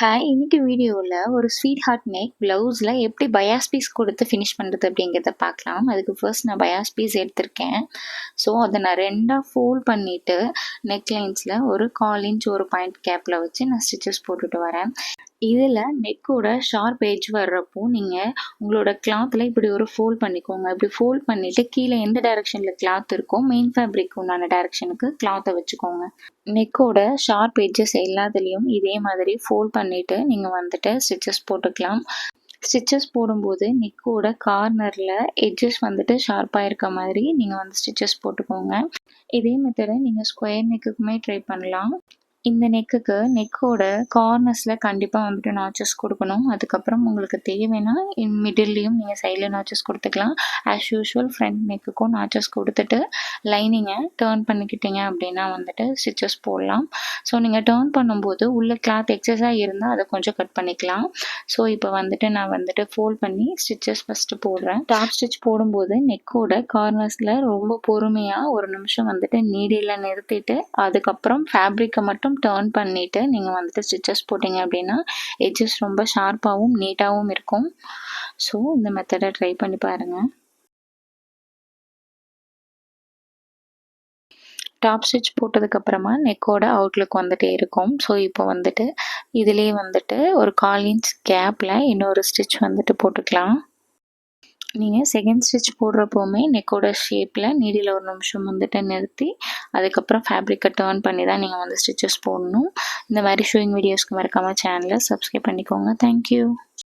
Hi! இன்னைக்கு வீடியோல ஒரு ஸ்வீட் ஹார்ட் நெக் ப்ளவுஸில் எப்படி பயாஸ் பீஸ் கொடுத்து ஃபினிஷ் பண்ணுறது அப்படிங்கிறத பார்க்கலாம். அதுக்கு ஃபர்ஸ்ட் நான் பயாஸ் பீஸ் எடுத்திருக்கேன். ஸோ அதை நான் 2ஆக ஃபோல்ட் பண்ணிவிட்டு நெக் லைன்ஸில் ஒரு 1/4 இன்ச் ஒரு பாயிண்ட் கேப்பில் வச்சு நான் ஸ்டிச்சஸ் போட்டுட்டு வரேன். இதில் நெக்கோட ஷார்ப் எட்ஜ் வர்றப்போ நீங்கள் உங்களோட கிளாத்தில் இப்படி ஒரு ஃபோல்ட் பண்ணிக்கோங்க. இப்படி ஃபோல்ட் பண்ணிவிட்டு கீழே எந்த டைரெக்ஷனில் கிளாத் இருக்கோ மெயின் ஃபேப்ரிக் உண்டான டைரெக்ஷனுக்கு கிளாத்தை வச்சுக்கோங்க. நெக்கோட ஷார்ப் எட்ஜஸ் எல்லாத்துலேயும் இதே மாதிரி ஃபோல்ட் பண்ணிவிட்டு நீங்கள் வந்துட்டு ஸ்டிச்சஸ் போட்டுக்கலாம். ஸ்டிச்சஸ் போடும்போது நெக்கோட கார்னரில் எட்ஜஸ் வந்துட்டு ஷார்ப்பாக இருக்க மாதிரி நீங்கள் வந்து ஸ்டிச்சஸ் போட்டுக்கோங்க. இதே மெத்தடை நீங்கள் ஸ்கொயர் நெக்குக்குமே ட்ரை பண்ணலாம். இந்த நெக்குக்கு நெக்கோட கார்னர்ஸில் கண்டிப்பாக வந்துட்டு நாச்சஸ் கொடுக்கணும். அதுக்கப்புறம் உங்களுக்கு தேவைன்னா மிடில்லையும் நீங்கள் சைடில் நாச்சஸ் கொடுத்துக்கலாம். ஆஸ் யூஷுவல் ஃப்ரண்ட் நெக்குக்கும் நாச்சஸ் கொடுத்துட்டு லைனிங்கை டேர்ன் பண்ணிக்கிட்டீங்க அப்படின்னா வந்துட்டு ஸ்டிச்சஸ் போடலாம். ஸோ நீங்கள் டேர்ன் பண்ணும்போது உள்ள கிளாத் எக்ஸஸாக இருந்தால் அதை கொஞ்சம் கட் பண்ணிக்கலாம். ஸோ இப்போ வந்துட்டு நான் வந்துட்டு ஃபோல்ட் பண்ணி ஸ்டிச்சஸ் ஃபஸ்ட்டு போடுறேன். டாப் ஸ்டிச் போடும்போது நெக்கோட கார்னர்ஸில் ரொம்ப பொறுமையாக ஒரு நிமிஷம் வந்துட்டு நீடியில் நிறுத்திட்டு அதுக்கப்புறம் ஃபேப்ரிக்கை மட்டும் டர்ன் பண்ணிவிட்டு நீங்கள் வந்துட்டு ஸ்டிச்சஸ் போட்டிங்க அப்படின்னா எட்ஜஸ் ரொம்ப ஷார்ப்பாகவும் நீட்டாகவும் இருக்கும். ஸோ இந்த மெத்தடை ட்ரை பண்ணி பாருங்கள். டாப் ஸ்டிச் போட்டதுக்கப்புறமா நெக்கோட அவுட்லுக் வந்துட்டே இருக்கும். ஸோ இப்போ வந்துட்டு இதிலே வந்துட்டு ஒரு 1/4 இன்ச் கேப்பில் இன்னொரு ஸ்டிச் வந்துட்டு போட்டுக்கலாம். நீங்கள் செகண்ட் ஸ்டிச் போடுறப்போவுமே நெக்கோட ஷேப்பில் நீடியில் ஒரு நிமிஷம் வந்துட்டு நிறுத்தி அதுக்கப்புறம் ஃபேப்ரிக்கை டர்ன் பண்ணி தான் நீங்கள் வந்து ஸ்டிச்சஸ் போடணும். இந்த மாதிரி ஷூயிங் வீடியோஸ்க்கு மறக்காமல் சேனலை சப்ஸ்கிரைப் பண்ணிக்கோங்க. தேங்க்யூ.